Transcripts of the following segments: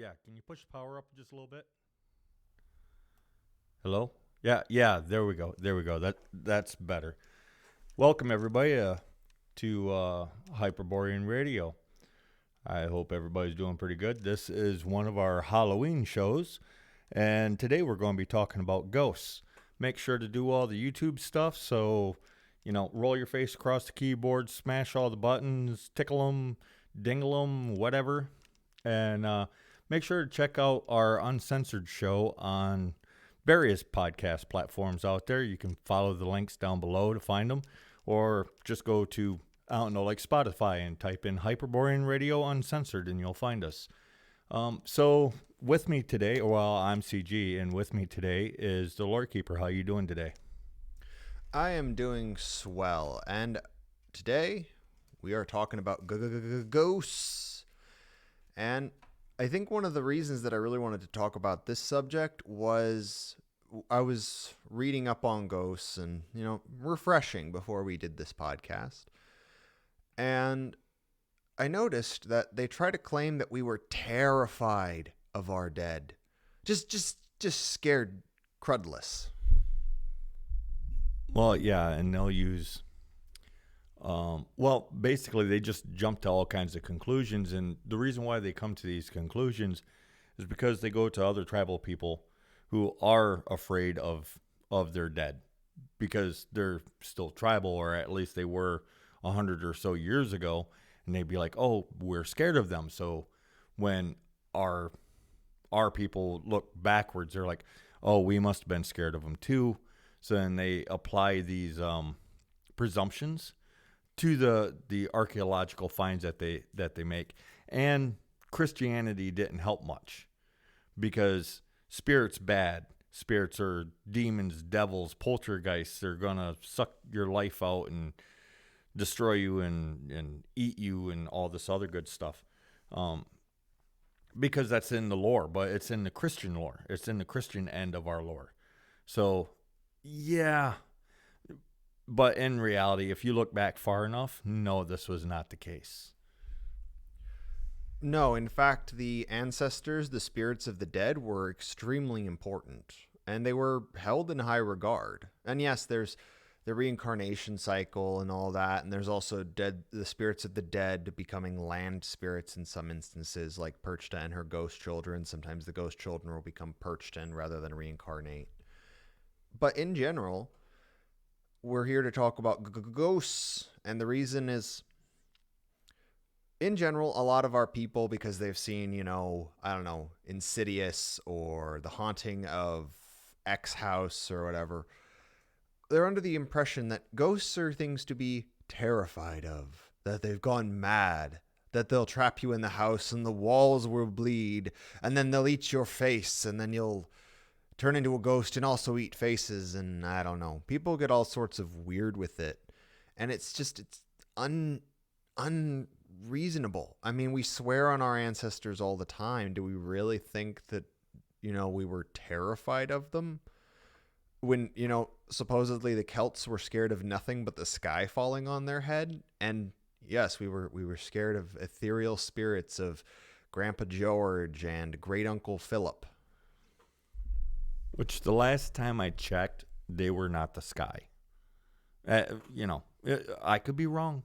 Yeah, can you push the power up just a little bit? Hello? Yeah, there we go. There we go. That's better. Welcome everybody to Hyperborean Radio. I hope everybody's doing pretty good. This is one of our Halloween shows, and today we're going to be talking about ghosts. Make sure to do all the YouTube stuff, so roll your face across the keyboard, smash all the buttons, tickle them, dingle them, whatever, and make sure to check out our uncensored show on various podcast platforms out there. You can follow the links down below to find them, or just go to, I don't know, like Spotify and type in Hyperborean Radio Uncensored and you'll find us. So with me today, well, I'm CG, and with me today is the Lore Keeper. How you doing today? I am doing swell, and today we are talking about ghosts. And I think one of the reasons that I really wanted to talk about this subject was I was reading up on ghosts and, refreshing before we did this podcast. And I noticed that they try to claim that we were terrified of our dead. Just scared crudless. Well, yeah, and they'll use, basically they just jump to all kinds of conclusions, and the reason why they come to these conclusions is because they go to other tribal people who are afraid of their dead because they're still tribal, or at least they were 100 or so years ago, and they'd be like, oh, we're scared of them. So when our people look backwards, they're like, oh, we must have been scared of them too. So then they apply these presumptions to the archaeological finds that they make. And Christianity didn't help much because spirits bad. Spirits are demons, devils, poltergeists. They're going to suck your life out and destroy you and eat you and all this other good stuff. Because that's in the lore, but it's in the Christian lore. It's in the Christian end of our lore. So, yeah. But in reality, if you look back far enough, no, this was not the case. No, in fact, the ancestors, the spirits of the dead, were extremely important, and they were held in high regard. And yes, there's the reincarnation cycle and all that, and there's also the spirits of the dead becoming land spirits in some instances, like Perchta and her ghost children. Sometimes the ghost children will become Perchta rather than reincarnate. But in general, we're here to talk about ghosts, and the reason is, in general, a lot of our people, because they've seen, Insidious or The Haunting of X House or whatever, they're under the impression that ghosts are things to be terrified of, that they've gone mad, that they'll trap you in the house and the walls will bleed, and then they'll eat your face, and then you'll turn into a ghost and also eat faces, and I don't know. People get all sorts of weird with it, and it's unreasonable. I mean, we swear on our ancestors all the time. Do we really think that, we were terrified of them? When, supposedly the Celts were scared of nothing but the sky falling on their head, and yes, we were scared of ethereal spirits of Grandpa George and Great Uncle Philip. Which the last time I checked, they were not the sky. I could be wrong.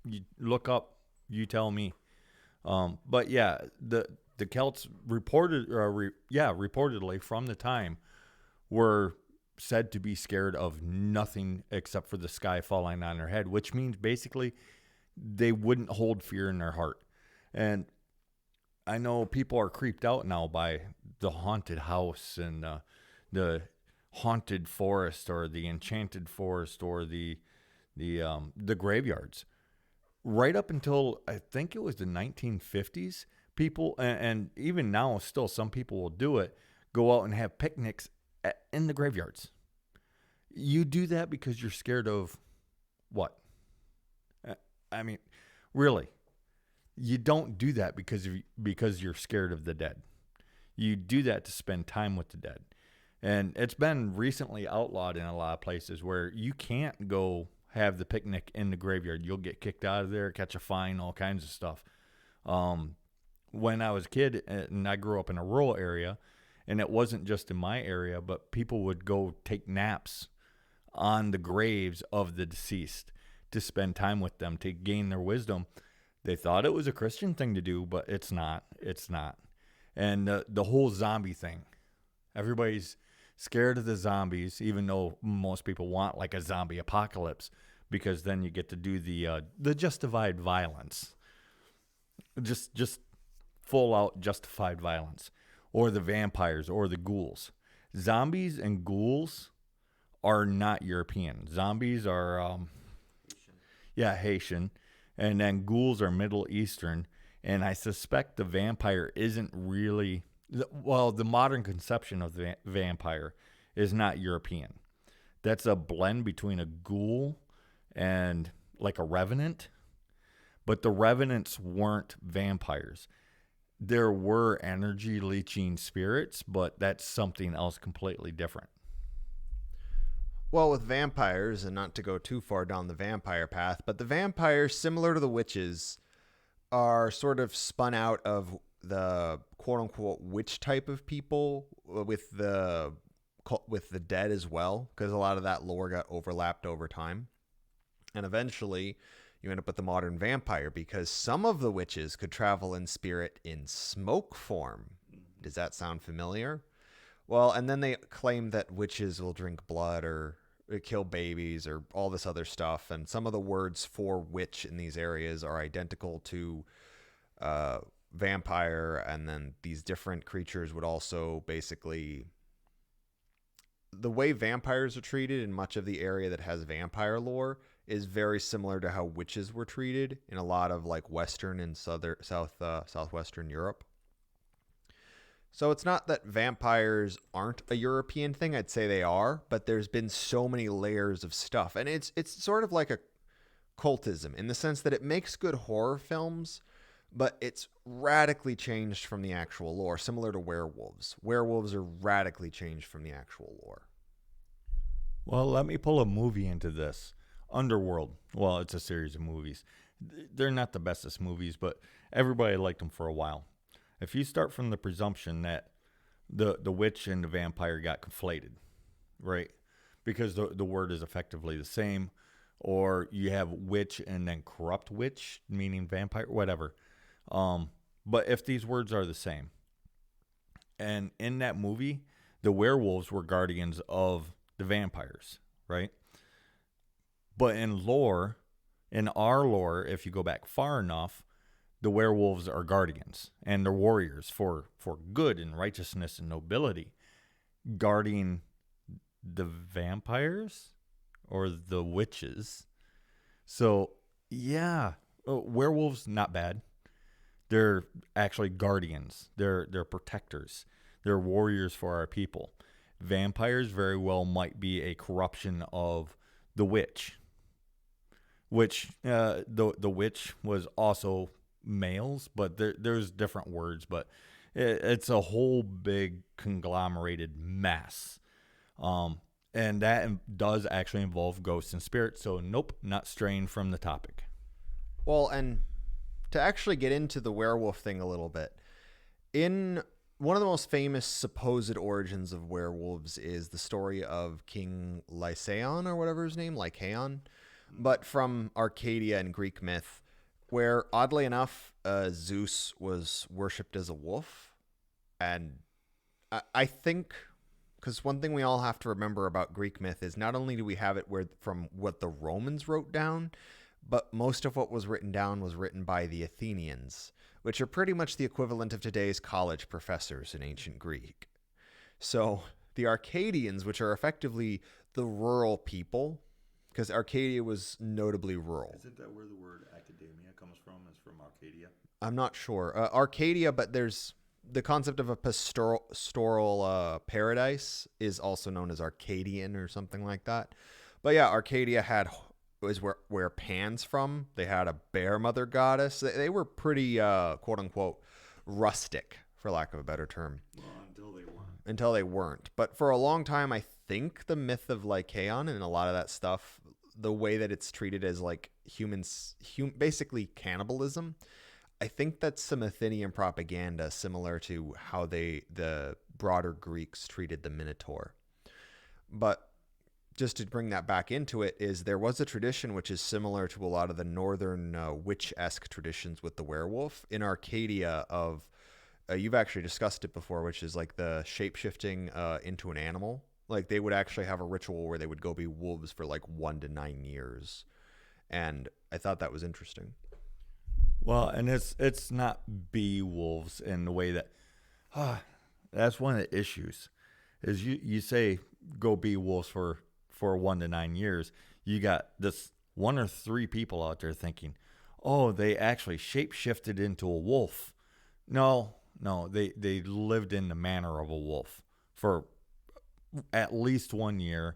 You look up, you tell me. But yeah, the Celts reportedly from the time were said to be scared of nothing except for the sky falling on their head, which means basically they wouldn't hold fear in their heart. And I know people are creeped out now by the haunted house and the haunted forest or the enchanted forest or the graveyards. Right up until I think it was the 1950s, people, and even now still some people will do it, go out and have picnics in the graveyards. You do that because you're scared of what? I mean, really, you don't do that because you're scared of the dead. You do that to spend time with the dead. And it's been recently outlawed in a lot of places where you can't go have the picnic in the graveyard. You'll get kicked out of there, catch a fine, all kinds of stuff. when I was a kid, and I grew up in a rural area, and it wasn't just in my area, but people would go take naps on the graves of the deceased to spend time with them to gain their wisdom. They thought it was a Christian thing to do, but it's not. It's not. And the whole zombie thing, everybody's scared of the zombies, even though most people want like a zombie apocalypse, because then you get to do the justified violence, just full out justified violence, or the vampires or the ghouls. Zombies and ghouls are not European. Zombies are Haitian, and then ghouls are Middle Eastern. And I suspect the vampire isn't really, well, the modern conception of the vampire is not European. That's a blend between a ghoul and like a revenant. But the revenants weren't vampires. There were energy leeching spirits, but that's something else completely different. Well, with vampires, and not to go too far down the vampire path, but the vampires, similar to the witches, are sort of spun out of the quote-unquote witch type of people with the dead as well, because a lot of that lore got overlapped over time. And eventually, you end up with the modern vampire, because some of the witches could travel in spirit in smoke form. Does that sound familiar? Well, and then they claim that witches will drink blood or kill babies or all this other stuff. And some of the words for witch in these areas are identical to vampire. And then these different creatures would also basically... The way vampires are treated in much of the area that has vampire lore is very similar to how witches were treated in a lot of like Western and Southwestern Europe. So it's not that vampires aren't a European thing. I'd say they are, but there's been so many layers of stuff. And it's sort of like a cultism in the sense that it makes good horror films, but it's radically changed from the actual lore, similar to werewolves. Werewolves are radically changed from the actual lore. Well, let me pull a movie into this. Underworld. Well, it's a series of movies. They're not the bestest movies, but everybody liked them for a while. If you start from the presumption that the witch and the vampire got conflated, right? Because the word is effectively the same, or you have witch and then corrupt witch, meaning vampire, whatever. But if these words are the same, and in that movie, the werewolves were guardians of the vampires, right? But in lore, in our lore, if you go back far enough, the werewolves are guardians and they're warriors for good and righteousness and nobility, guarding the vampires or the witches. So, yeah, werewolves, not bad. They're actually guardians. They're protectors. They're warriors for our people. Vampires very well might be a corruption of the witch, which the witch was also males, but there's different words, but it's a whole big conglomerated mess. And that does actually involve ghosts and spirits. So nope, not straying from the topic. Well, and to actually get into the werewolf thing a little bit, in one of the most famous supposed origins of werewolves is the story of King Lycaon, or whatever his name, Lycaon, but from Arcadia and Greek myth, where oddly enough, Zeus was worshipped as a wolf. And I think, because one thing we all have to remember about Greek myth is not only do we have it from what the Romans wrote down, but most of what was written down was written by the Athenians, which are pretty much the equivalent of today's college professors in ancient Greek. So the Arcadians, which are effectively the rural people, because Arcadia was notably rural. Isn't that where the word academia comes from? Is from Arcadia? I'm not sure. Arcadia, but there's the concept of a pastoral paradise is also known as Arcadian or something like that. But yeah, Arcadia was where Pan's from. They had a bear mother goddess. They were pretty quote unquote rustic, for lack of a better term. Well, until they weren't. But for a long time, I think the myth of Lycaon and a lot of that stuff, the way that it's treated as like humans, basically cannibalism, I think that's some Athenian propaganda, similar to how the broader Greeks treated the Minotaur. But just to bring that back into it, is there was a tradition which is similar to a lot of the northern witch-esque traditions with the werewolf in Arcadia of you've actually discussed it before, which is like the shape-shifting into an animal. Like they would actually have a ritual where they would go be wolves for like 1 to 9 years, and I thought that was interesting. Well, and it's not be wolves in the way that that's one of the issues is you say go be wolves for 1 to 9 years. You got this one or three people out there thinking, oh, they actually shape shifted into a wolf. No, no, they lived in the manner of a wolf for at least 1 year,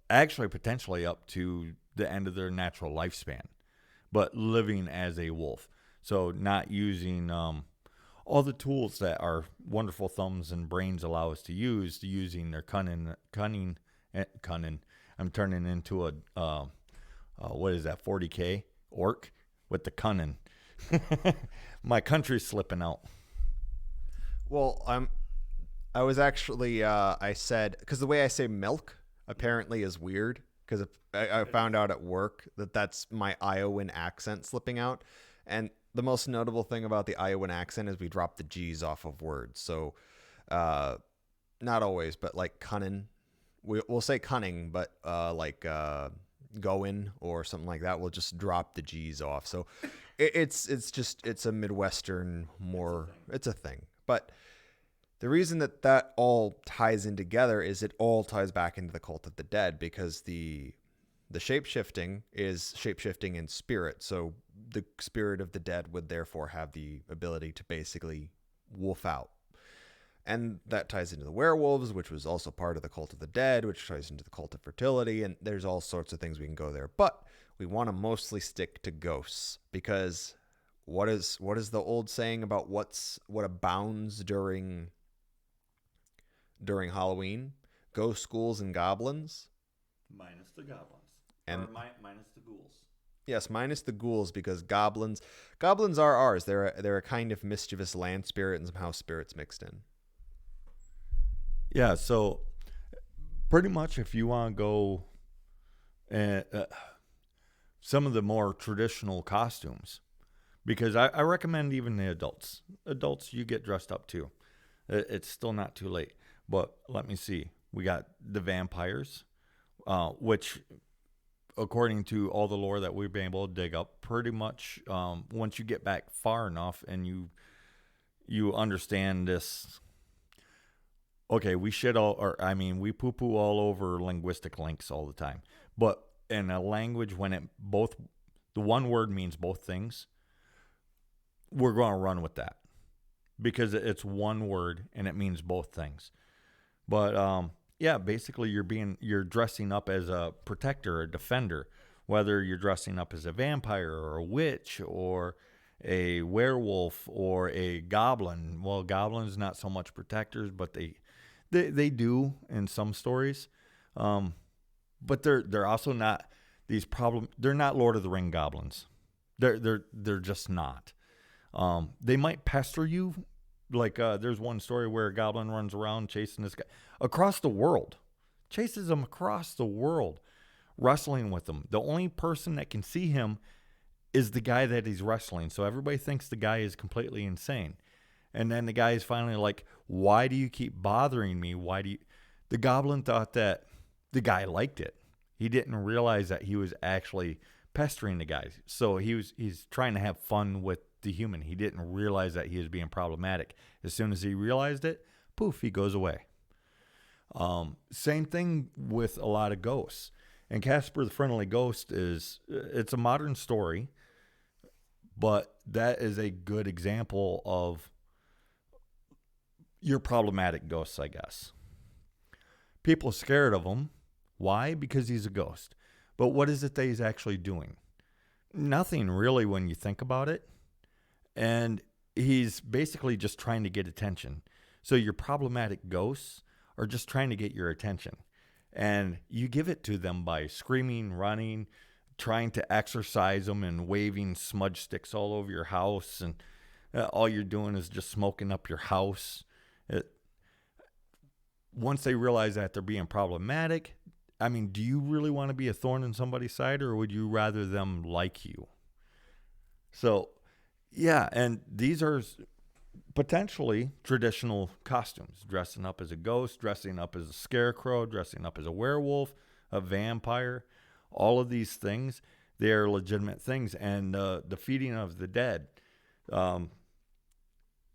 actually potentially up to the end of their natural lifespan, but living as a wolf. So not using all the tools that our wonderful thumbs and brains allow us to use, using their cunning. I'm turning into a what is that, 40K orc with the cunning. My country's slipping out. Well, I was actually I said, because the way I say milk apparently is weird, because I found out at work that that's my Iowan accent slipping out. And the most notable thing about the Iowan accent is we drop the G's off of words. So not always, but like cunning. We'll say cunning, but like going or something like that, we'll just drop the G's off. So it's a Midwestern more, it's a thing. But the reason that all ties in together is it all ties back into the cult of the dead, because the shape-shifting is shape-shifting in spirit. So the spirit of the dead would therefore have the ability to basically wolf out. And that ties into the werewolves, which was also part of the cult of the dead, which ties into the cult of fertility. And there's all sorts of things we can go there. But we want to mostly stick to ghosts, because what is the old saying about what abounds during Halloween? Ghosts, ghouls, and goblins. Minus the goblins. And minus the ghouls. Yes, minus the ghouls, because goblins are ours. They're a kind of mischievous land spirit and some house spirits mixed in. Yeah, so pretty much if you want to go some of the more traditional costumes, because I recommend even the adults. Adults, you get dressed up too. It's still not too late. But let me see. We got the vampires, which, according to all the lore that we've been able to dig up, pretty much once you get back far enough and you understand this. Okay, we we poo-poo all over linguistic links all the time. But in a language when the one word means both things, we're going to run with that, because it's one word and it means both things. But yeah, basically you're dressing up as a protector, a defender, whether you're dressing up as a vampire or a witch or a werewolf or a goblin. Well, goblins not so much protectors, but they do in some stories. But they're also not they're not Lord of the Ring goblins. They're just not. They might pester you. Like there's one story where a goblin runs around chasing this guy across the world, chases him across the world, wrestling with him. The only person that can see him is the guy that he's wrestling. So everybody thinks the guy is completely insane. And then the guy is finally like, why do you keep bothering me? The goblin thought that the guy liked it. He didn't realize that he was actually pestering the guy. So he's trying to have fun with the human. He didn't realize that he was being problematic. As soon as he realized it, poof, he goes away. Same thing with a lot of ghosts. And Casper the Friendly Ghost it's a modern story, but that is a good example of your problematic ghosts, I guess. People are scared of him. Why? Because he's a ghost. But what is it that he's actually doing? Nothing really when you think about it. And he's basically just trying to get attention. So your problematic ghosts are just trying to get your attention. And you give it to them by screaming, running, trying to exorcise them and waving smudge sticks all over your house, and all you're doing is just smoking up your house. Once they realize that they're being problematic, I mean, do you really want to be a thorn in somebody's side, or would you rather them like you? So, yeah, and these are potentially traditional costumes: dressing up as a ghost, dressing up as a scarecrow, dressing up as a werewolf, a vampire. All of these things, they are legitimate things. And the feeding of the dead on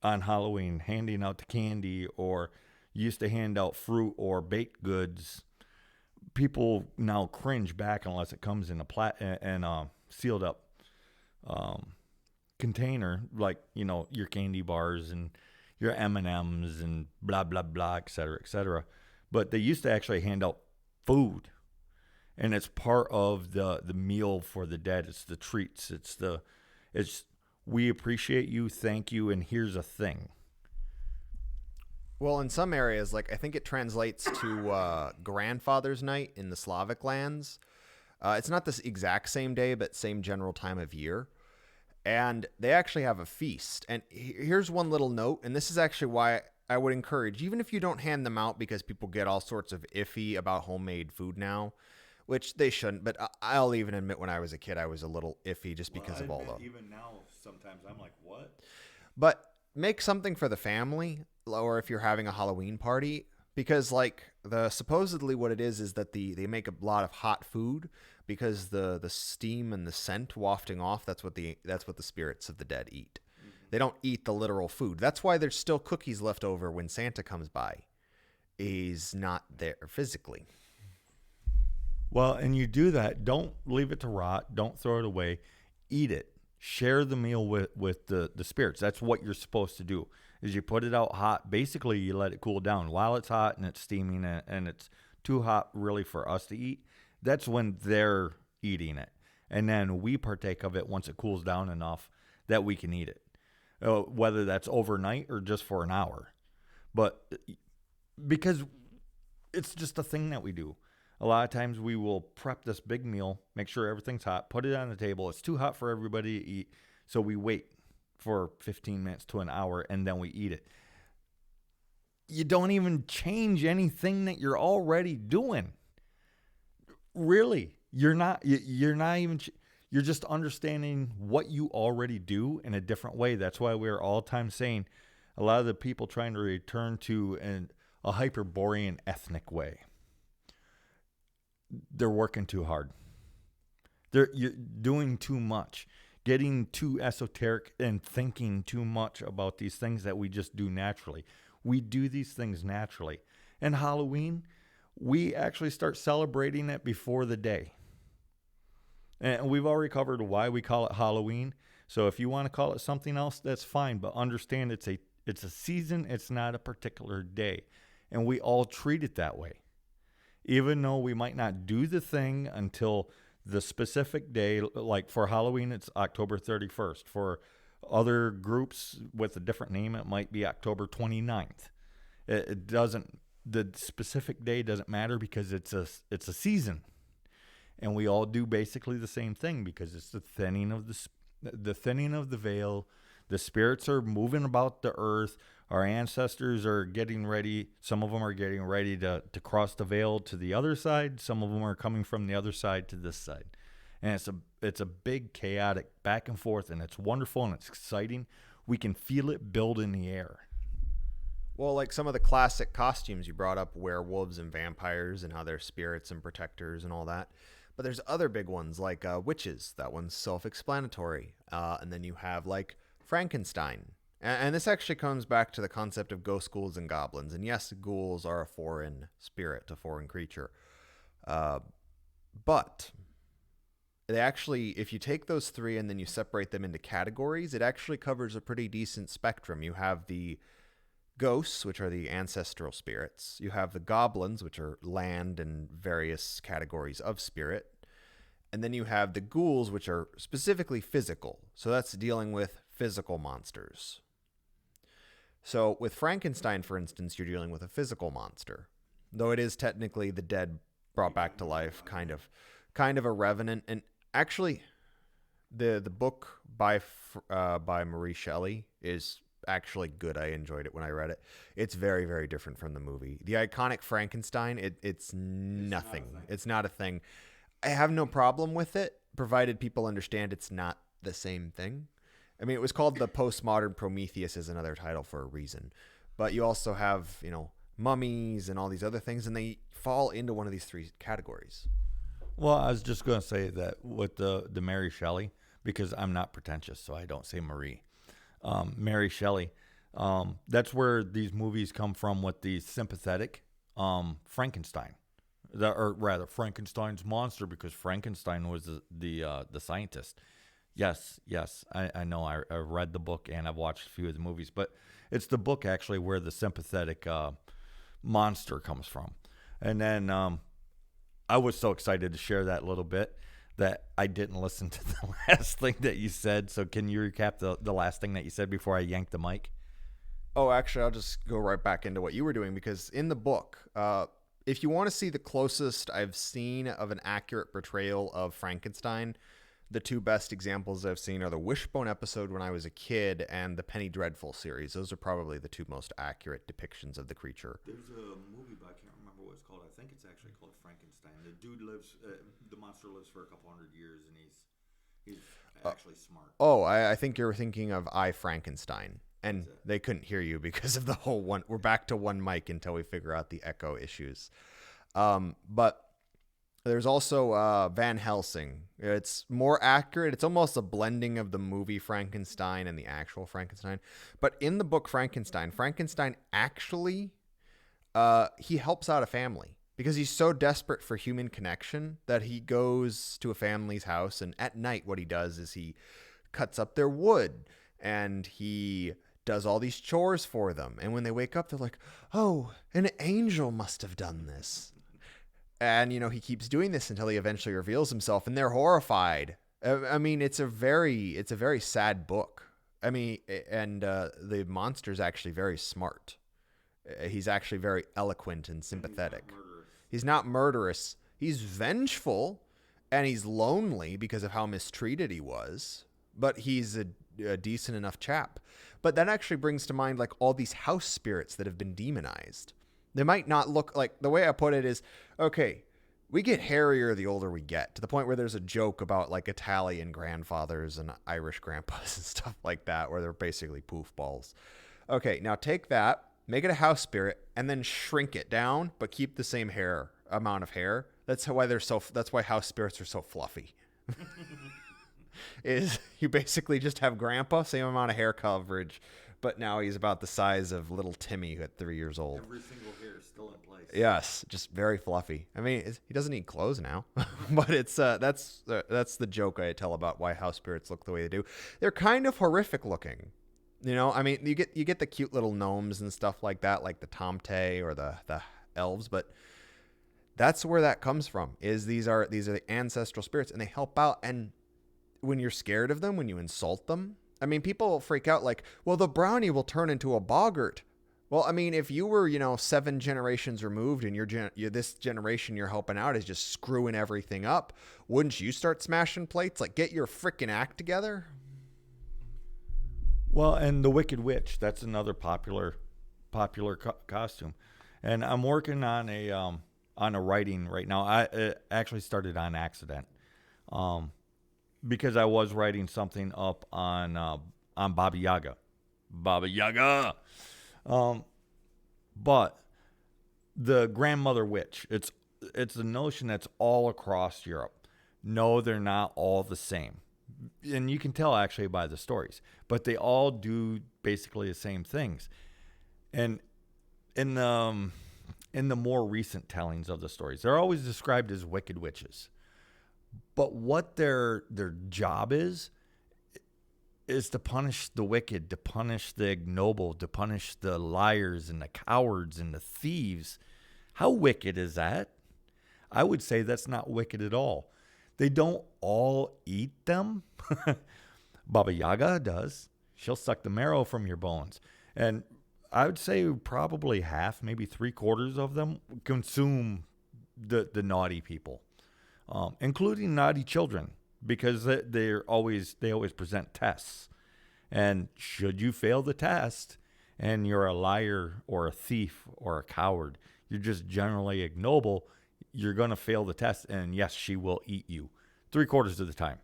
Halloween, handing out the candy, or used to hand out fruit or baked goods. People now cringe back unless it comes in a sealed up container, like, your candy bars and your M&Ms and blah blah blah, et cetera, et cetera. But they used to actually hand out food, and it's part of the meal for the dead. It's the treats. It's we appreciate you, thank you, and here's a thing. Well, in some areas, like I think it translates to Grandfather's Night in the Slavic lands. It's not this exact same day, but same general time of year. And they actually have a feast. And here's one little note, and this is actually why I would encourage, even if you don't hand them out because people get all sorts of iffy about homemade food now, which they shouldn't, but I'll even admit when I was a kid, I was a little iffy just because of all the... Even now, sometimes I'm like, what? But make something for the family, or if you're having a Halloween party, because like supposedly what it is that they make a lot of hot food because the steam and the scent wafting off, that's what the spirits of the dead eat. Mm-hmm. They don't eat the literal food. That's why there's still cookies left over when Santa comes by. He's not there physically. Well, and you do that. Don't leave it to rot. Don't throw it away. Eat it. Share the meal with the spirits. That's what you're supposed to do, is you put it out hot. Basically, you let it cool down. While it's hot and it's steaming and it's too hot really for us to eat, that's when they're eating it. And then we partake of it once it cools down enough that we can eat it, whether that's overnight or just for an hour. But because it's just a thing that we do. A lot of times we will prep this big meal, make sure everything's hot, put it on the table. It's too hot for everybody to eat, so we wait for 15 minutes to an hour, and then we eat it. You don't even change anything that you're already doing. Really, you're not even. You're just understanding what you already do in a different way. That's why we're all time saying a lot of the people trying to return to a Hyperborean ethnic way. They're working too hard. You're doing too much, getting too esoteric and thinking too much about these things that we just do naturally. We do these things naturally. And Halloween, we actually start celebrating it before the day. And we've already covered why we call it Halloween. So if you want to call it something else, that's fine. But understand it's a season. It's not a particular day. And we all treat it that way. Even though we might not do the thing until the specific day, like for Halloween, it's October 31st. For other groups with a different name, it might be October 29th. It doesn't, the specific day doesn't matter because it's a season. And we all do basically the same thing because it's the thinning of the veil. The spirits are moving about the earth. Our ancestors are getting ready. Some of them are getting ready to cross the veil to the other side. Some of them are coming from the other side to this side. And it's a big chaotic back and forth, and it's wonderful and it's exciting. We can feel it build in the air. Well, like some of the classic costumes you brought up, werewolves and vampires and how they're spirits and protectors and all that. But there's other big ones like witches. That one's self-explanatory. And then you have like Frankenstein. And this actually comes back to the concept of ghosts, ghouls, and goblins. And yes, ghouls are a foreign spirit, a foreign creature. But they actually, if you take those three and then you separate them into categories, it actually covers a pretty decent spectrum. You have the ghosts, which are the ancestral spirits. You have the goblins, which are land and various categories of spirit. And then you have the ghouls, which are specifically physical. So that's dealing with physical monsters. So with Frankenstein, for instance, you're dealing with a physical monster. Though it is technically the dead brought back to life, kind of a revenant. And Actually, the book by Marie Shelley is actually good. I enjoyed it when I read it. It's very, very different from the movie. The iconic Frankenstein, it's nothing. It's not a thing. I have no problem with it, provided people understand it's not the same thing. I mean, it was called the postmodern Prometheus is another title for a reason. But you also have, mummies and all these other things, and they fall into one of these three categories. Well, I was just going to say that with the Mary Shelley, because I'm not pretentious, so I don't say Marie. Mary Shelley, that's where these movies come from with the sympathetic Frankenstein. Or rather, Frankenstein's monster, because Frankenstein was the scientist. Yes, I know. I read the book and I've watched a few of the movies, but it's the book actually where the sympathetic monster comes from. And then I was so excited to share that little bit that I didn't listen to the last thing that you said. So can you recap the last thing that you said before I yanked the mic? Oh, actually, I'll just go right back into what you were doing, because in the book, if you want to see the closest I've seen of an accurate portrayal of Frankenstein, the two best examples I've seen are the Wishbone episode when I was a kid and the Penny Dreadful series. Those are probably the two most accurate depictions of the creature. There's a movie, but I can't remember what it's called. I think it's actually called Frankenstein. The dude lives, the monster lives for a couple hundred years, and he's actually smart. Oh, I think you're thinking of I, Frankenstein. And they couldn't hear you because of the whole one. We're back to one mic until we figure out the echo issues. But there's also Van Helsing. It's more accurate. It's almost a blending of the movie Frankenstein and the actual Frankenstein. But in the book Frankenstein actually, he helps out a family because he's so desperate for human connection that he goes to a family's house. And at night, what he does is he cuts up their wood and he does all these chores for them. And when they wake up, they're like, oh, an angel must have done this. And, he keeps doing this until he eventually reveals himself, and they're horrified. I mean, it's a very sad book. I mean, and the monster's actually very smart. He's actually very eloquent and sympathetic. He's not murderous. He's vengeful, and he's lonely because of how mistreated he was. But he's a decent enough chap. But that actually brings to mind like all these house spirits that have been demonized. They might not look like, the way I put it is, okay, we get hairier the older we get, to the point where there's a joke about like Italian grandfathers and Irish grandpas and stuff like that, where they're basically poof balls. Okay, now take that, make it a house spirit, and then shrink it down, but keep the same amount of hair. That's why house spirits are so fluffy. Is you basically just have grandpa, same amount of hair coverage, but now he's about the size of little Timmy at 3 years old. Every single hair is still in place. Yes, just very fluffy. I mean, he doesn't need clothes now, but it's that's the joke I tell about why house spirits look the way they do. They're kind of horrific looking. I mean, you get the cute little gnomes and stuff like that, like the Tomte or the elves, but that's where that comes from. These are the ancestral spirits, and they help out. And when you're scared of them, when you insult them, I mean, people freak out like, well, the brownie will turn into a boggart. Well, I mean, if you were, 7 generations removed and this generation you're helping out is just screwing everything up, wouldn't you start smashing plates? Like, get your freaking act together. Well, and the Wicked Witch, that's another popular costume. And I'm working on a writing right now. I actually started on accident. Because I was writing something up on Baba Yaga. Baba Yaga! But the grandmother witch, it's the notion that's all across Europe. No, they're not all the same. And you can tell actually by the stories. But they all do basically the same things. And in the more recent tellings of the stories, they're always described as wicked witches. But what their job is to punish the wicked, to punish the ignoble, to punish the liars and the cowards and the thieves. How wicked is that? I would say that's not wicked at all. They don't all eat them. Baba Yaga does. She'll suck the marrow from your bones. And I would say probably half, maybe 3/4 of them consume the naughty people. Including naughty children. because they always present tests. And should you fail the test and you're a liar or a thief or a coward, you're just generally ignoble, you're going to fail the test. And yes, she will eat you 3/4 of the time.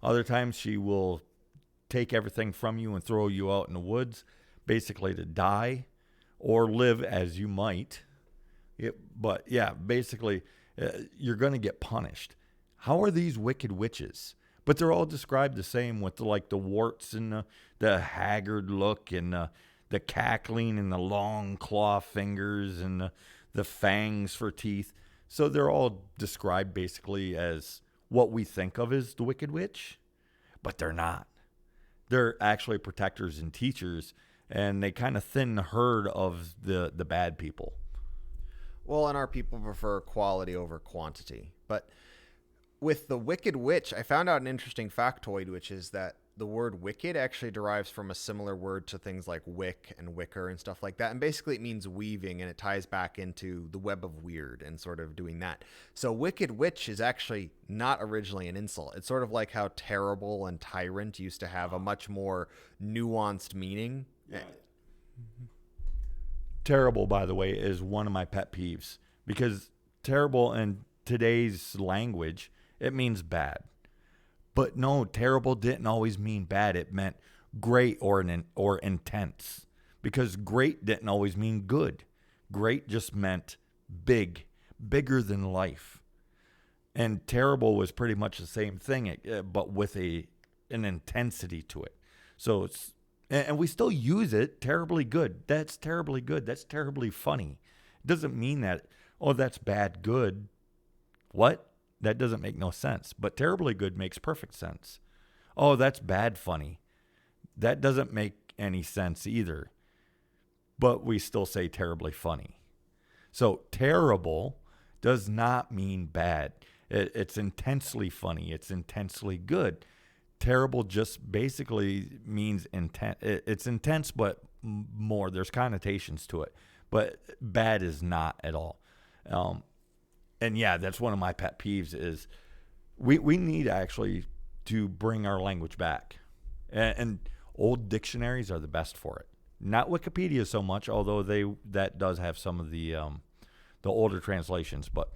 Other times she will take everything from you and throw you out in the woods, basically to die or live as you might. But yeah, basically, you're going to get punished. How are these wicked witches? But they're all described the same with the warts and the haggard look and the cackling and the long claw fingers and the fangs for teeth. So they're all described basically as what we think of as the wicked witch, but they're not. They're actually protectors and teachers, and they kind of thin the herd of the bad people. Well, and our people prefer quality over quantity. But with the Wicked Witch, I found out an interesting factoid, which is that the word wicked actually derives from a similar word to things like wick and wicker and stuff like that. And basically it means weaving, and it ties back into the web of weird and sort of doing that. So Wicked Witch is actually not originally an insult. It's sort of like how terrible and tyrant used to have a much more nuanced meaning. Yeah. Terrible, by the way, is one of my pet peeves, because terrible in today's language, it means bad. But no, terrible didn't always mean bad. It meant great or intense, because great didn't always mean good. Great just meant big, bigger than life. And terrible was pretty much the same thing, but with an intensity to it. So it's, and we still use it. Terribly good. That's terribly good. That's terribly funny. It doesn't mean that, oh, that's bad good. What? That doesn't make no sense. But terribly good makes perfect sense. Oh, that's bad funny. That doesn't make any sense either. But we still say terribly funny. So terrible does not mean bad. It's intensely funny. It's intensely good. Terrible just basically means intense. It's intense, but more. There's connotations to it. But bad is not at all. And yeah, that's one of my pet peeves is we need actually to bring our language back. And old dictionaries are the best for it. Not Wikipedia so much, although that does have some of the older translations. But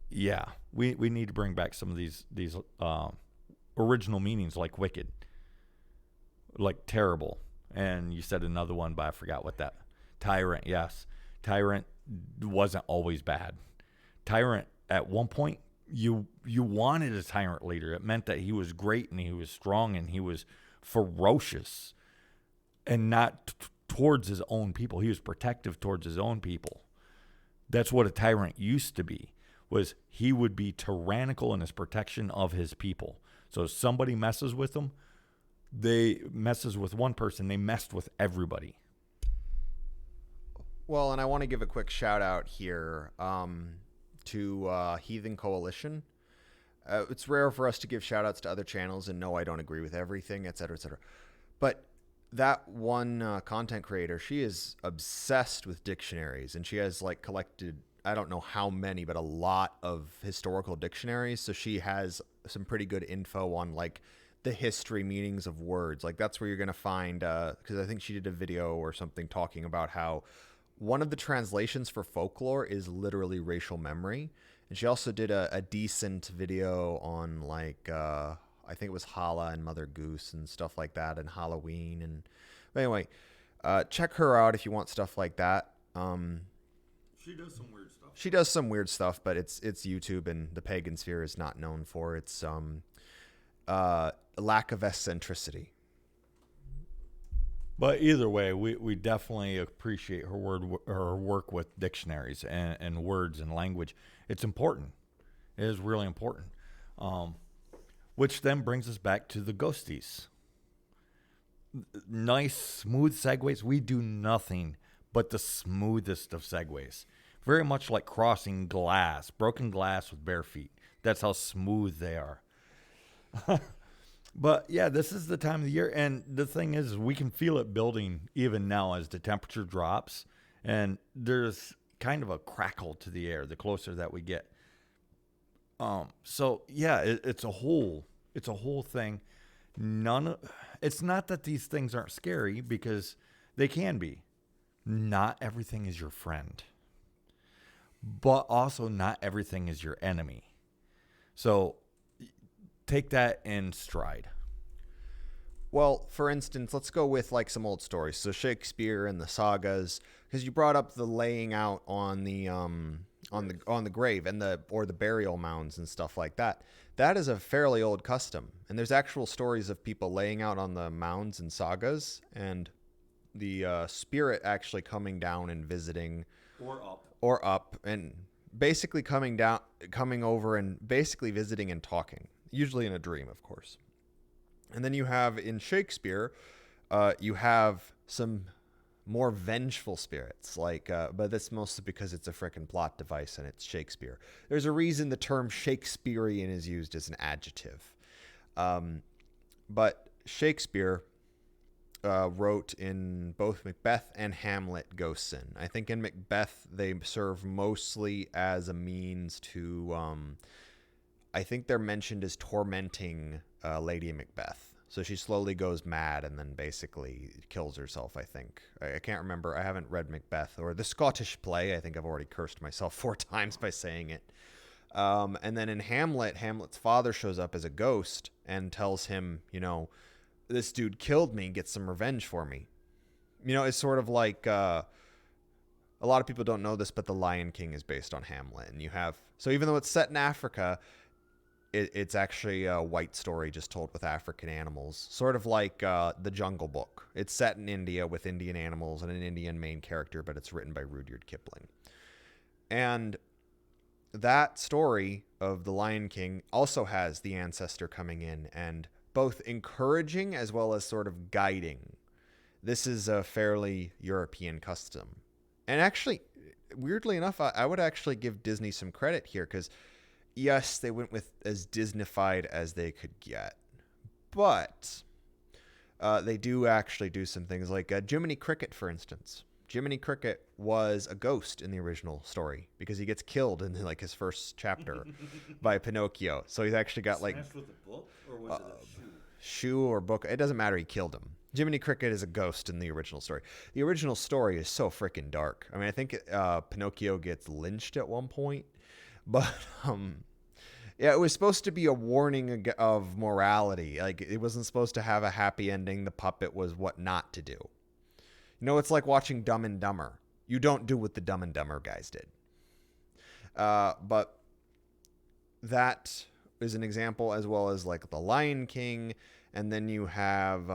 yeah, we need to bring back some of these original meanings, like wicked, like terrible. And you said another one, but I forgot what that. Tyrant, yes. Tyrant wasn't always bad. Tyrant, at one point, you wanted a tyrant leader. It meant that he was great and he was strong and he was ferocious, and not towards his own people. He was protective towards his own people. That's what a tyrant used to be, was he would be tyrannical in his protection of his people. So if somebody messes with them, messes with one person, they messed with everybody. Well, and I want to give a quick shout out here to Heathen Coalition. It's rare for us to give shout outs to other channels, and no, I don't agree with everything, etc., etc. But that one content creator, she is obsessed with dictionaries, and she has like collected, I don't know how many, but a lot of historical dictionaries. So she has some pretty good info on like the history meanings of words. Like that's where you're going to find, because I think she did a video or something talking about how one of the translations for folklore is literally racial memory. And she also did a decent video on like, I think it was Hala and Mother Goose and stuff like that, and Halloween. And but anyway, check her out if you want stuff like that. She does some weird stuff. She does some weird stuff, but it's YouTube, and the pagan sphere is not known for its lack of eccentricity. But either way, we definitely appreciate her work with dictionaries and words and language. It's important. It is really important. Which then brings us back to the ghosties. Nice, smooth segues. We do nothing but the smoothest of segues. Very much like crossing glass, broken glass with bare feet. That's how smooth they are. But yeah, this is the time of the year. And the thing is, we can feel it building even now as the temperature drops. And there's kind of a crackle to the air the closer that we get. So yeah, it's a whole It's a whole thing. It's not that these things aren't scary, because they can be. Not everything is your friend, but also not everything is your enemy. So take that in stride. Well, for instance, let's go with like some old stories. So Shakespeare and the sagas, because you brought up the laying out on the grave and the burial mounds and stuff like that. That is a fairly old custom, and there's actual stories of people laying out on the mounds in sagas, and the spirit actually coming down and visiting, or up, and basically coming over and basically visiting and talking, usually in a dream, of course. And then you have in Shakespeare, you have some more vengeful spirits, but that's mostly because it's a frickin' plot device and it's Shakespeare. There's a reason the term Shakespearean is used as an adjective. But Shakespeare wrote in both Macbeth and Hamlet ghosts in. I think in Macbeth they serve mostly as a means to, I think they're mentioned as tormenting Lady Macbeth. So she slowly goes mad and then basically kills herself, I think. I can't remember. I haven't read Macbeth or the Scottish play. I think I've already cursed myself 4 times by saying it. And then in Hamlet, Hamlet's father shows up as a ghost and tells him, this dude killed me, get some revenge for me. It's sort of like, a lot of people don't know this, but The Lion King is based on Hamlet. And so even though it's set in Africa, it's actually a white story just told with African animals, sort of like The Jungle Book. It's set in India with Indian animals and an Indian main character, but it's written by Rudyard Kipling. And that story of The Lion King also has the ancestor coming in and both encouraging as well as sort of guiding. This is a fairly European custom. And actually, weirdly enough, I would actually give Disney some credit here, because yes, they went with as Disneyfied as they could get. But they do actually do some things like Jiminy Cricket, for instance. Jiminy Cricket was a ghost in the original story because he gets killed in like his first chapter by Pinocchio. So he's actually got like with a book, or was it a shoe or book. It doesn't matter. He killed him. Jiminy Cricket is a ghost in the original story. The original story is so freaking dark. I mean, I think Pinocchio gets lynched at one point. But yeah, it was supposed to be a warning of morality. Like, it wasn't supposed to have a happy ending. The puppet was what not to do. It's like watching Dumb and Dumber. You don't do what the Dumb and Dumber guys did. But that is an example, as well as like The Lion King. And then you have,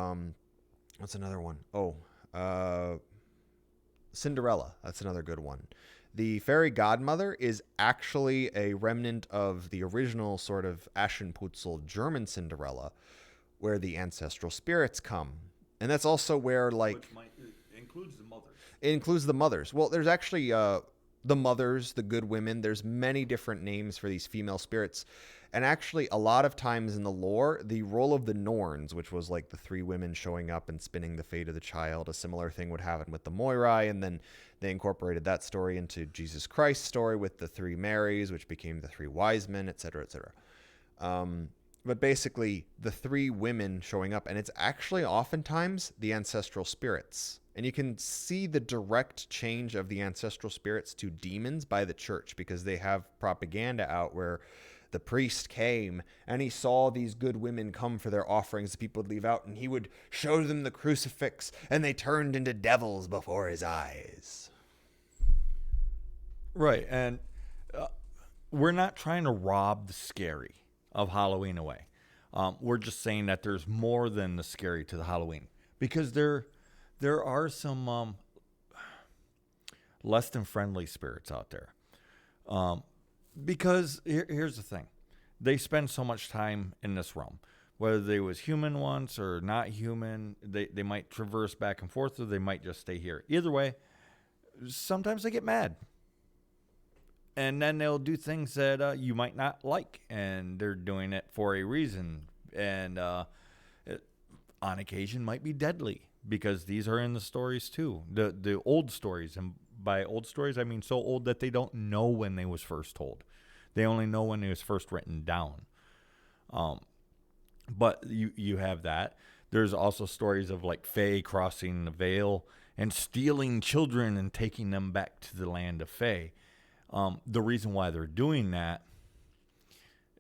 what's another one? Cinderella. That's another good one. The fairy godmother is actually a remnant of the original sort of Aschenputzel German Cinderella, where the ancestral spirits come. And that's also where, like... includes the mothers. It includes the mothers. Well, there's actually the mothers, the good women. There's many different names for these female spirits. And actually, a lot of times in the lore, the role of the Norns, which was like the 3 women showing up and spinning the fate of the child, a similar thing would happen with the Moirai, and then they incorporated that story into Jesus Christ's story with the 3 Marys, which became the 3 wise men, etc., etc. But basically, the 3 women showing up, and it's actually oftentimes the ancestral spirits. And you can see the direct change of the ancestral spirits to demons by the church, because they have propaganda out where the priest came and he saw these good women come for their offerings that people would leave out, and he would show them the crucifix, and they turned into devils before his eyes. Right, and we're not trying to rob the scary of Halloween away. We're just saying that there's more than the scary to the Halloween, because there are some less than friendly spirits out there. Because here's the thing. They spend so much time in this realm. Whether they was human once or not human, they might traverse back and forth, or they might just stay here. Either way, sometimes they get mad. And then they'll do things that you might not like, and they're doing it for a reason. And it, on occasion, might be deadly, because these are in the stories too. The old stories, and by old stories, I mean so old that they don't know when they was first told. They only know when it was first written down. But you have that. There's also stories of like Fae crossing the veil and stealing children and taking them back to the land of Fae. The reason why they're doing that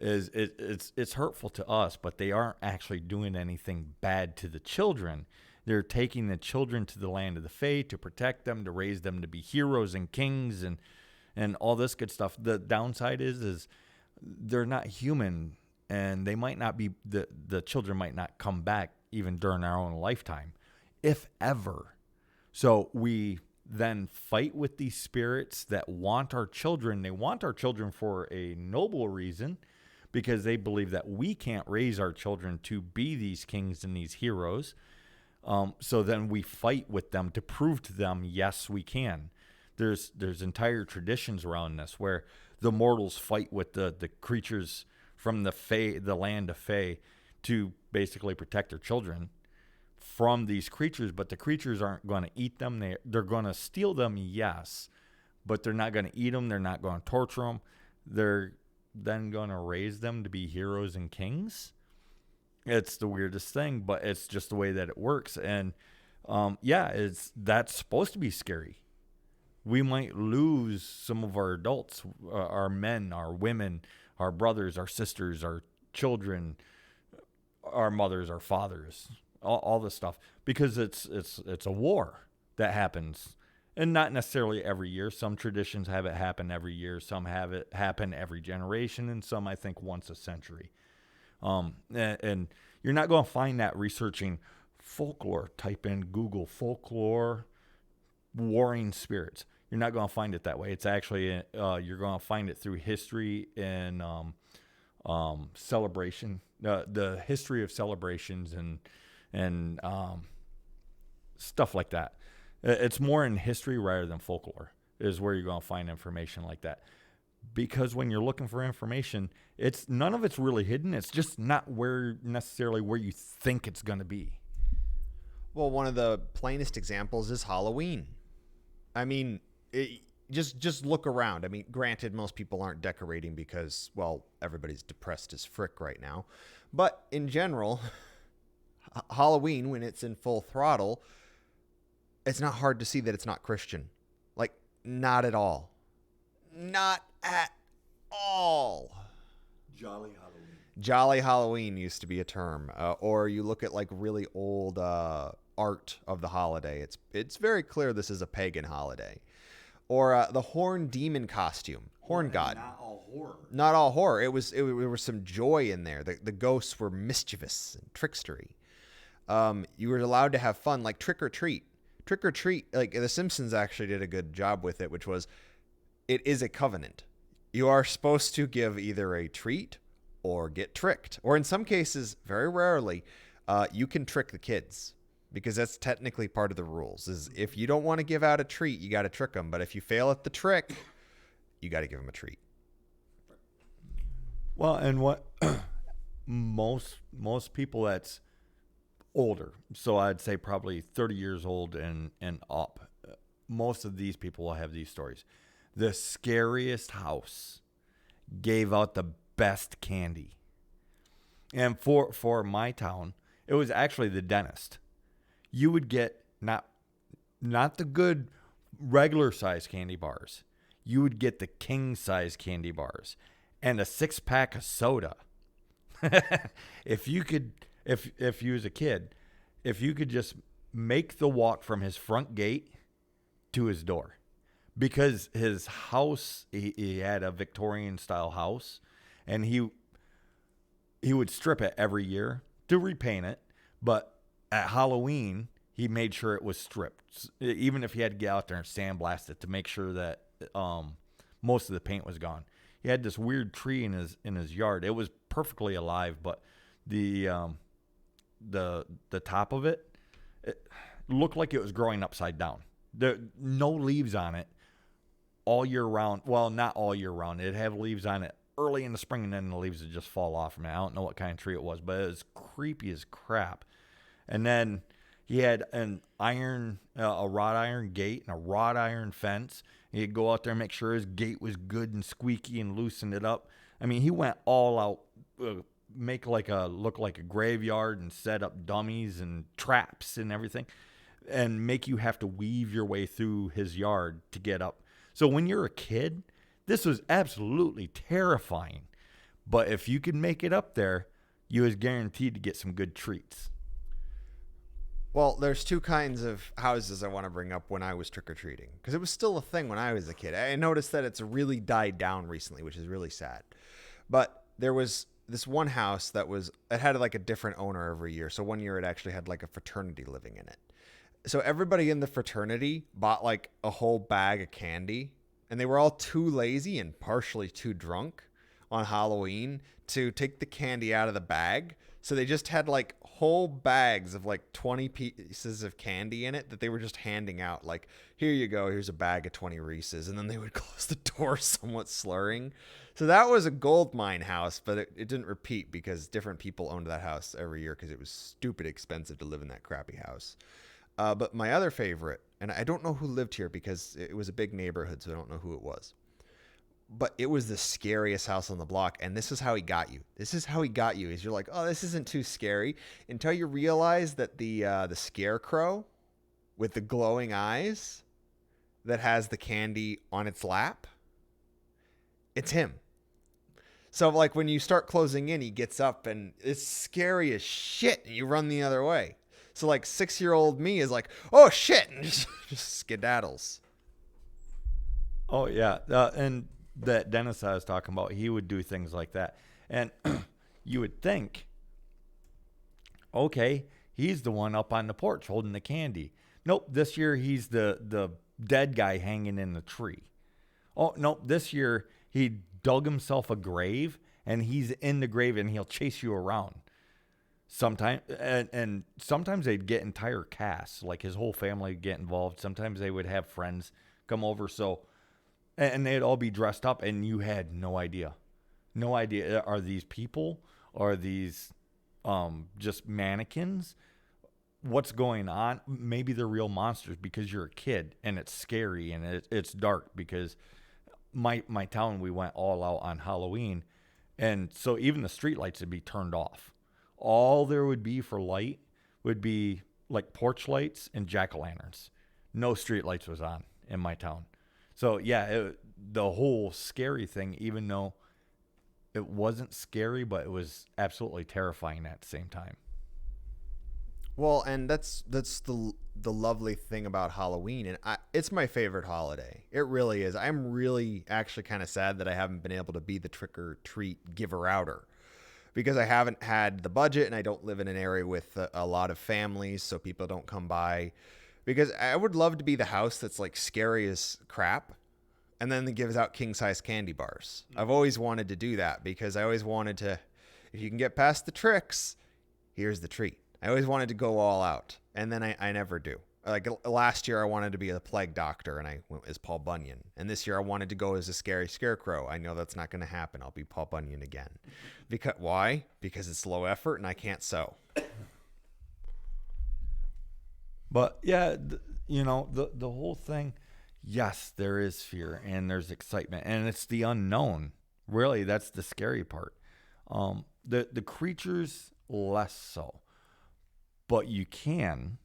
is it's hurtful to us, but they aren't actually doing anything bad to the children. They're taking the children to the land of the Fae to protect them, to raise them to be heroes and kings and all this good stuff. The downside is they're not human, and they might not be the children might not come back even during our own lifetime, if ever. So we then fight with these spirits that want our children. They want our children for a noble reason, because they believe that we can't raise our children to be these kings and these heroes. So then we fight with them to prove to them, yes, we can. There's entire traditions around this where the mortals fight with the creatures from the Fae, the land of Fae, to basically protect their children from these creatures. But the creatures aren't going to eat them. They're going to steal them, yes, but they're not going to eat them. They're not going to torture them. They're then going to raise them to be heroes and kings. It's the weirdest thing, but it's just the way that it works. And that's supposed to be scary. We might lose some of our adults, our men, our women, our brothers, our sisters, our children, our mothers, our fathers, all this stuff, because it's a war that happens. And not necessarily every year. Some traditions have it happen every year. Some have it happen every generation. And some, I think, once a century. And you're not going to find that researching folklore. Type in Google folklore warring spirits. You're not going to find it that way. It's actually, you're going to find it through history and celebration. The history of celebrations and stuff like that. It's more in history rather than folklore is where you're going to find information like that. Because when you're looking for information, none of it's really hidden. It's just not necessarily where you think it's going to be. Well, one of the plainest examples is Halloween. I mean, just look around. I mean, granted, most people aren't decorating because, well, everybody's depressed as frick right now. But in general, Halloween, when it's in full throttle, it's not hard to see that it's not Christian. Like, not at all. Not at all. Jolly Halloween. Jolly Halloween used to be a term. Or you look at like really old art of the holiday. It's very clear this is a pagan holiday. Or the horn demon costume. Horn god. Not all horror. Not all horror. It was some joy in there. The ghosts were mischievous and trickstery. You were allowed to have fun, like trick or treat. Trick or treat, like The Simpsons actually did a good job with it, which was, it is a covenant. You are supposed to give either a treat or get tricked. Or in some cases, very rarely, you can trick the kids, because that's technically part of the rules. Is if you don't want to give out a treat, you got to trick them. But if you fail at the trick, you got to give them a treat. Well, and what most people that's older, so I'd say probably 30 years old and up, most of these people will have these stories. The scariest house gave out the best candy. And for my town, it was actually the dentist. You would get not the good regular size candy bars. You would get the king size candy bars and a 6-pack of soda. If you was a kid, if you could just make the walk from his front gate to his door. Because his house, he had a Victorian style house, and he would strip it every year to repaint it. But at Halloween, he made sure it was stripped, even if he had to get out there and sandblast it to make sure that most of the paint was gone. He had this weird tree in his yard. It was perfectly alive, but the top of it looked like it was growing upside down. There no leaves on it all year round. Well, not all year round. It'd have leaves on it early in the spring, and then the leaves would just fall off from it. I don't know what kind of tree it was, but it was creepy as crap. And then he had a wrought iron gate and a wrought iron fence. He'd go out there and make sure his gate was good and squeaky and loosen it up. I mean, he went all out make look like a graveyard and set up dummies and traps and everything, and make you have to weave your way through his yard to get up. So when you're a kid, this was absolutely terrifying. But if you could make it up there, you was guaranteed to get some good treats. Well, there's two kinds of houses I want to bring up when I was trick-or-treating, because it was still a thing when I was a kid. I noticed that it's really died down recently, which is really sad. But there was this one house it had like a different owner every year. So one year it actually had like a fraternity living in it. So everybody in the fraternity bought like a whole bag of candy, and they were all too lazy and partially too drunk on Halloween to take the candy out of the bag. So they just had like whole bags of like 20 pieces of candy in it that they were just handing out. Like, here you go, here's a bag of 20 Reese's. And then they would close the door somewhat slurring. So that was a gold mine house, but it didn't repeat because different people owned that house every year because it was stupid expensive to live in that crappy house. But my other favorite, and I don't know who lived here because it was a big neighborhood, so I don't know who it was. But it was the scariest house on the block, and this is how he got you. This is how he got you. Is you're like, oh, this isn't too scary, until you realize that the scarecrow with the glowing eyes that has the candy on its lap, it's him. So like when you start closing in, he gets up and it's scary as shit, and you run the other way. So like 6-year-old me is like, oh shit, and just skedaddles. Oh yeah, and that Dennis I was talking about, he would do things like that, and you would think, okay, he's the one up on the porch holding the candy. Nope, this year he's the dead guy hanging in the tree. Oh nope, this year he dug himself a grave and he's in the grave and he'll chase you around. Sometimes and sometimes they'd get entire casts, like his whole family would get involved. Sometimes they would have friends come over, and they'd all be dressed up, and you had no idea. No idea. Are these people? Are these just mannequins? What's going on? Maybe they're real monsters because you're a kid, and it's scary, and it's dark because my town, we went all out on Halloween, and so even the street lights would be turned off. All there would be for light would be like porch lights and jack-o'-lanterns. No street lights was on in my town. So, yeah, the whole scary thing, even though it wasn't scary, but it was absolutely terrifying at the same time. Well, and that's the lovely thing about Halloween, and it's my favorite holiday. It really is. I'm really actually kind of sad that I haven't been able to be the trick-or-treat giver-outer, because I haven't had the budget, and I don't live in an area with a lot of families, so people don't come by. Because I would love to be the house that's like scary as crap and then it gives out king-size candy bars. I've always wanted to do that because I always wanted to, if you can get past the tricks, here's the treat. I always wanted to go all out, and then I never do. Like last year I wanted to be a plague doctor, and I went as Paul Bunyan. And this year I wanted to go as a scary scarecrow. I know that's not going to happen. I'll be Paul Bunyan again. Why? Because it's low effort and I can't sew. But yeah, the whole thing, yes, there is fear and there's excitement, and it's the unknown. Really, that's the scary part. The creatures less so, but you can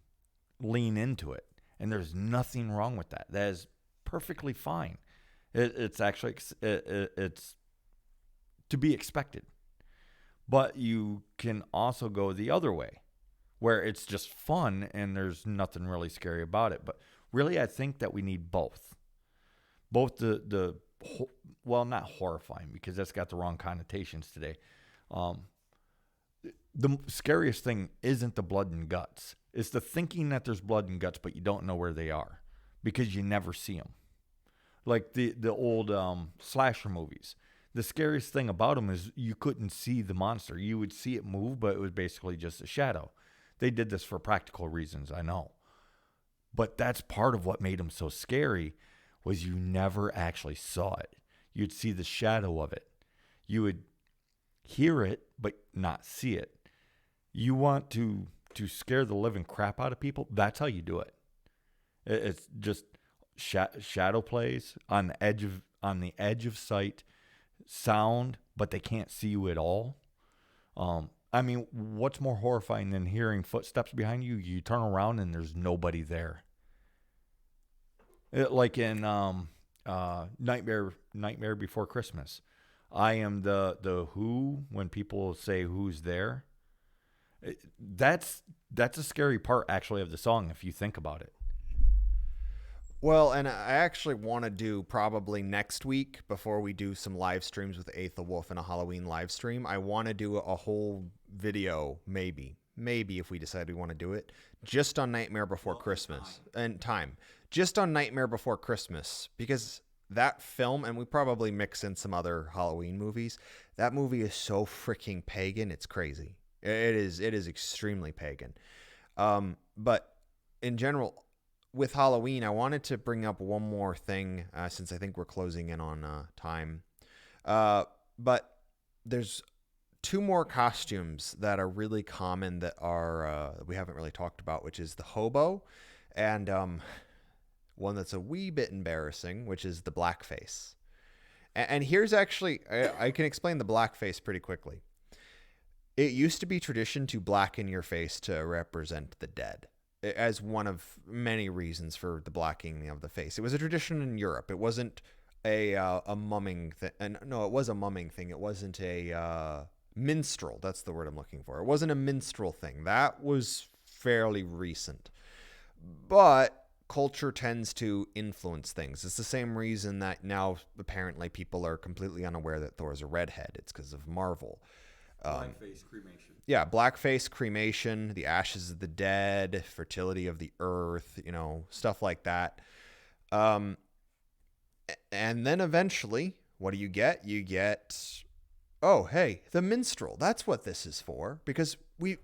lean into it, and there's nothing wrong with that. That is perfectly fine. It's actually it's to be expected. But you can also go the other way, where it's just fun and there's nothing really scary about it. But really, I think that we need both. Both well, not horrifying, because that's got the wrong connotations today. The scariest thing isn't the blood and guts. It's the thinking that there's blood and guts, but you don't know where they are because you never see them. Like the old slasher movies. The scariest thing about them is you couldn't see the monster. You would see it move, but it was basically just a shadow. They did this for practical reasons, I know. But that's part of what made them so scary, was you never actually saw it. You'd see the shadow of it. You would hear it, but not see it. You want to scare the living crap out of people? That's how you do it. It's just shadow plays on the edge of sight, sound, but they can't see you at all. I mean, what's more horrifying than hearing footsteps behind you? You turn around and there's nobody there. Like in Nightmare Before Christmas. I am the who when people say who's there. That's a scary part actually of the song if you think about it. Well, and I actually want to do probably next week before we do some live streams with Aethelwolf and a Halloween live stream. I want to do a whole video, maybe if we decide we want to do it, just on Nightmare Before Christmas and time, just on Nightmare Before Christmas, because that film, and we probably mix in some other Halloween movies. That movie is so freaking pagan, it's crazy. It is extremely pagan. But in general, with Halloween, I wanted to bring up one more thing since I think we're closing in on time. But there's two more costumes that are really common that are we haven't really talked about, which is the hobo, and one that's a wee bit embarrassing, which is the blackface. And here's actually I can explain the blackface pretty quickly. It used to be tradition to blacken your face to represent the dead, as one of many reasons for the blackening of the face. It was a tradition in Europe. It wasn't a mumming thing. And no, it was a mumming thing. It wasn't a minstrel. That's the word I'm looking for. It wasn't a minstrel thing. That was fairly recent. But culture tends to influence things. It's the same reason that now apparently people are completely unaware that Thor's a redhead. It's because of Marvel. Blackface cremation. Yeah, blackface, cremation, the ashes of the dead, fertility of the earth, stuff like that. And then eventually, what do you get? You get, oh, hey, the minstrel. That's what this is for. Because the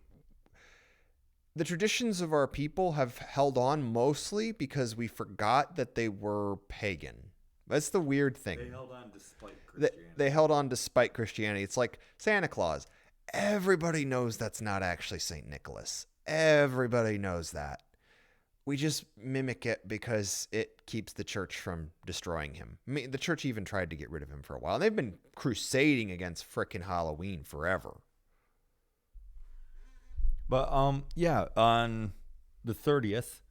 traditions of our people have held on mostly because we forgot that they were pagan. That's the weird thing. They held on despite Christianity. They held on despite Christianity. It's like Santa Claus. Everybody knows that's not actually St. Nicholas. Everybody knows that. We just mimic it because it keeps the church from destroying him. I mean, the church even tried to get rid of him for a while. And they've been crusading against frickin' Halloween forever. But yeah, on the 30th,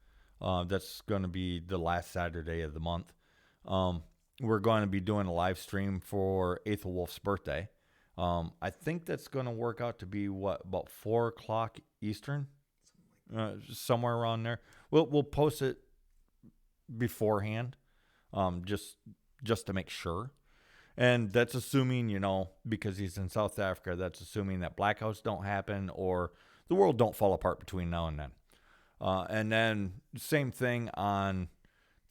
that's going to be the last Saturday of the month. We're going to be doing a live stream for Aethelwolf's birthday. I think that's going to work out to be about 4:00 Eastern, somewhere around there. We'll post it beforehand, just to make sure. And that's assuming, because he's in South Africa, that's assuming that blackouts don't happen or the world don't fall apart between now and then. And then same thing on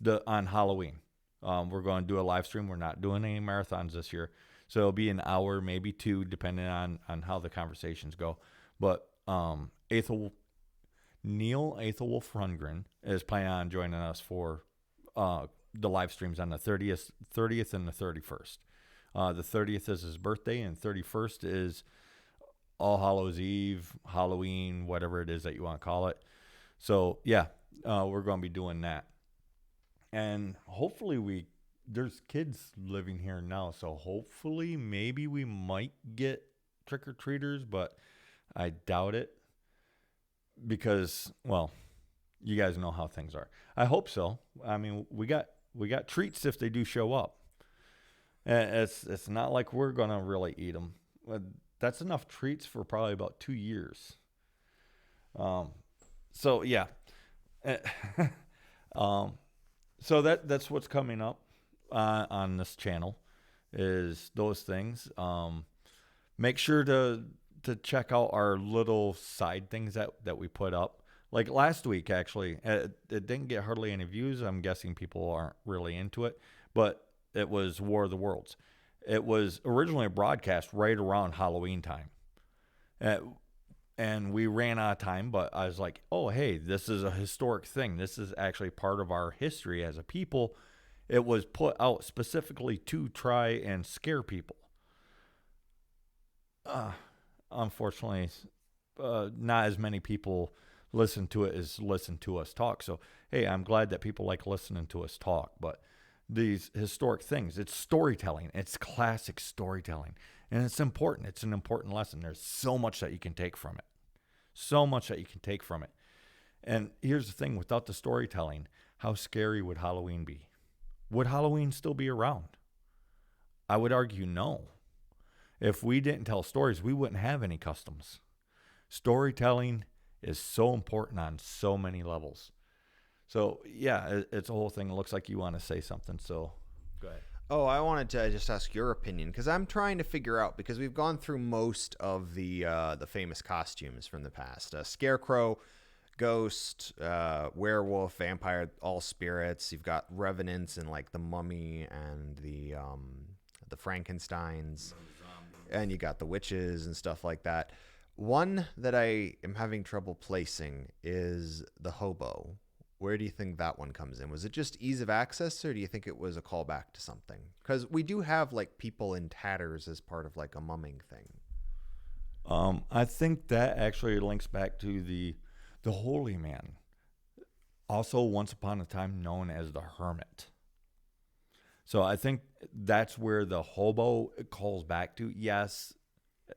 Halloween. We're going to do a live stream. We're not doing any marathons this year. So it'll be an hour, maybe two, depending on how the conversations go. But Neil Aethelwolf Rundgren is planning on joining us for the live streams on the 30th and the 31st. The 30th is his birthday, and 31st is All Hallows Eve, Halloween, whatever it is that you want to call it. So, yeah, we're going to be doing that. And hopefully there's kids living here now, so hopefully maybe we might get trick-or-treaters, but I doubt it because, well, you guys know how things are. I hope so. I mean, we got treats if they do show up. And it's not like we're going to really eat them. That's enough treats for probably about 2 years. So, yeah. So that's what's coming up on this channel is those things. Make sure to check out our little side things that we put up. Like last week, actually, it didn't get hardly any views. I'm guessing people aren't really into it, but it was War of the Worlds. It was originally broadcast right around Halloween time. And we ran out of time, but I was like, oh, hey, this is a historic thing. This is actually part of our history as a people. It was put out specifically to try and scare people. Unfortunately, not as many people listen to it as listen to us talk. So, hey, I'm glad that people like listening to us talk. But these historic things. It's storytelling. It's classic storytelling. And it's important. It's an important lesson. There's so much that you can take from it. So much that you can take from it. And here's the thing, without the storytelling, how scary would Halloween be? Would Halloween still be around? I would argue no. If we didn't tell stories, we wouldn't have any customs. Storytelling is so important on so many levels. So, yeah, it's a whole thing. It looks like you want to say something, so go ahead. Oh, I wanted to just ask your opinion because I'm trying to figure out, because we've gone through most of the famous costumes from the past. Scarecrow, ghost, werewolf, vampire, all spirits. You've got revenants and like the mummy and the Frankensteins, and you got the witches and stuff like that. One that I am having trouble placing is the hobo. Where do you think that one comes in? Was it just ease of access, or do you think it was a callback to something? Because we do have like people in tatters as part of like a mumming thing. I think that actually links back to the holy man, also once upon a time known as the hermit. So I think that's where the hobo calls back to. Yes,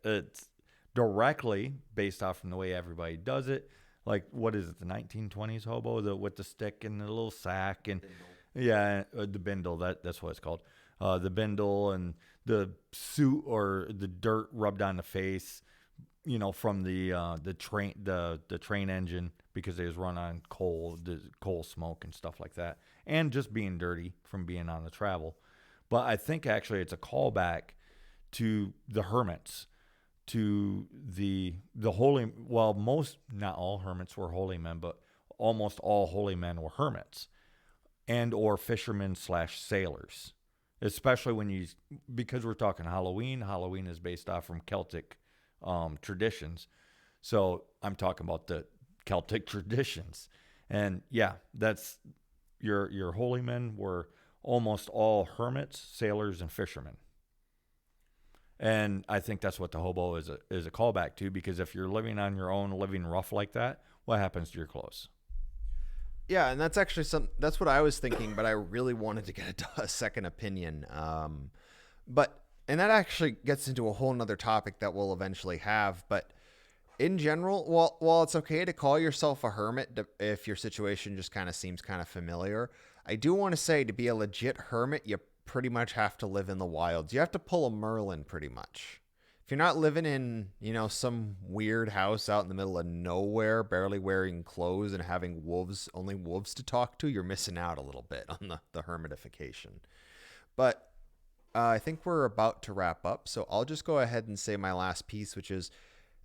it's directly based off from the way everybody does it. Like, what is it, the 1920s hobo, with the stick and the little sack and the bindle. That's what it's called. The bindle and the suit or the dirt rubbed on the face, from the train engine, because they was run on coal smoke and stuff like that, and just being dirty from being on the travel. But I think actually it's a callback to the hermits, to the holy. Well, not all hermits were holy men, but almost all holy men were hermits and or fishermen / sailors. Especially because we're talking Halloween. Halloween is based off from Celtic traditions. So I'm talking about the Celtic traditions. And yeah, that's your holy men were almost all hermits, sailors, and fishermen. And I think that's what the hobo is a callback to, because if you're living on your own, living rough like that, what happens to your clothes? Yeah, and that's actually that's what I was thinking, but I really wanted to get a second opinion. And that actually gets into a whole nother topic that we'll eventually have. But in general, while it's okay to call yourself a hermit if your situation just kind of seems kind of familiar, I do want to say, to be a legit hermit, you pretty much have to live in the wilds. You have to pull a Merlin pretty much. If you're not living in, some weird house out in the middle of nowhere, barely wearing clothes and having only wolves to talk to, you're missing out a little bit on the hermitification. But I think we're about to wrap up, so I'll just go ahead and say my last piece, which is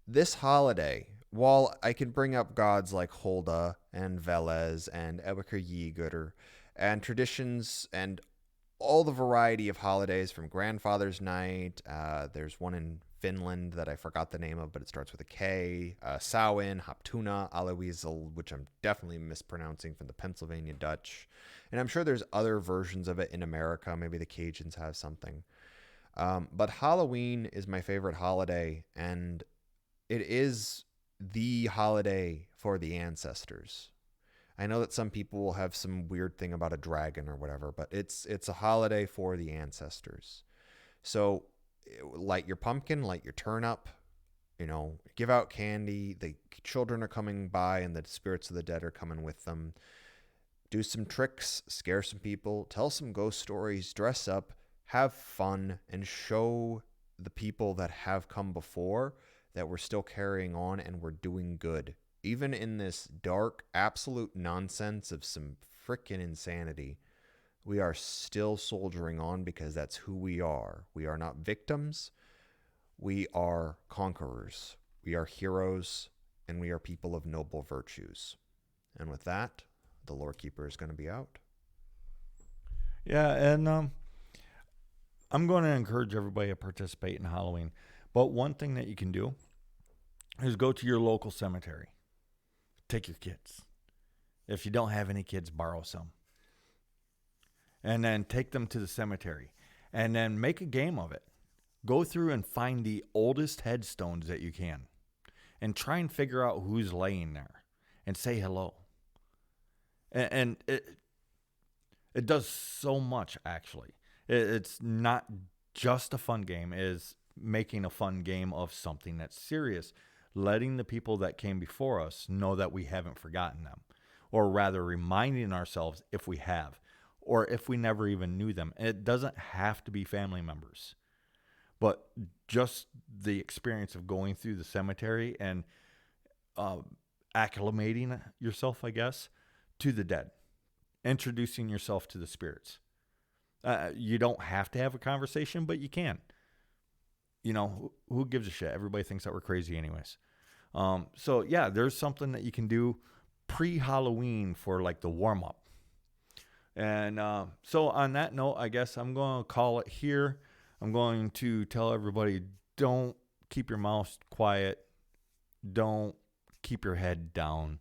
this holiday. While I can bring up gods like Holda and Velez and Ebekir Yigurr and traditions and all the variety of holidays from Grandfather's Night. There's one in Finland that I forgot the name of, but it starts with a K. Samhain, Haptuna, Aloisel, which I'm definitely mispronouncing, from the Pennsylvania Dutch. And I'm sure there's other versions of it in America. Maybe the Cajuns have something. But Halloween is my favorite holiday, and it is the holiday for the ancestors. I know that some people will have some weird thing about a dragon or whatever, but it's a holiday for the ancestors. So light your pumpkin, light your turnip, give out candy. The children are coming by and the spirits of the dead are coming with them. Do some tricks, scare some people, tell some ghost stories, dress up, have fun, and show the people that have come before that we're still carrying on and we're doing good. Even in this dark, absolute nonsense of some frickin' insanity, we are still soldiering on, because that's who we are. We are not victims. We are conquerors. We are heroes, and we are people of noble virtues. And with that, the Lore Keeper is going to be out. Yeah, and I'm going to encourage everybody to participate in Halloween. But one thing that you can do is go to your local cemetery. Take your kids. If you don't have any kids, borrow some. And then take them to the cemetery. And then make a game of it. Go through and find the oldest headstones that you can. And try and figure out who's laying there. And say hello. And It does so much, actually. It's not just a fun game. It is making a fun game of something that's serious, letting the people that came before us know that we haven't forgotten them, or rather reminding ourselves if we have, or if we never even knew them. It doesn't have to be family members, but just the experience of going through the cemetery and uh, acclimating yourself, I guess, to the dead, introducing yourself to the spirits. You don't have to have a conversation, but you can. Who gives a shit? Everybody thinks that we're crazy, anyways. So yeah, there's something that you can do pre-Halloween for like the warm up. And so on that note, I guess I'm going to call it here. I'm going to tell everybody, don't keep your mouth quiet. Don't keep your head down.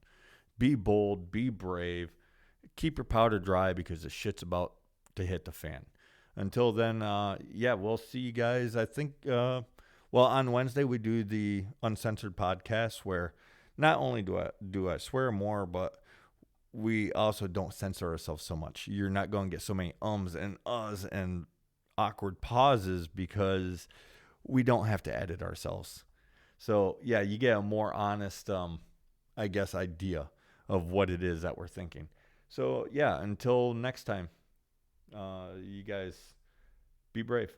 Be bold, be brave. Keep your powder dry because the shit's about to hit the fan. Until then, yeah, we'll see you guys. I think, on Wednesday we do the uncensored podcast where not only do I swear more, but we also don't censor ourselves so much. You're not going to get so many ums and uhs and awkward pauses because we don't have to edit ourselves. So yeah, you get a more honest, I guess, idea of what it is that we're thinking. So yeah, until next time, you guys be brave.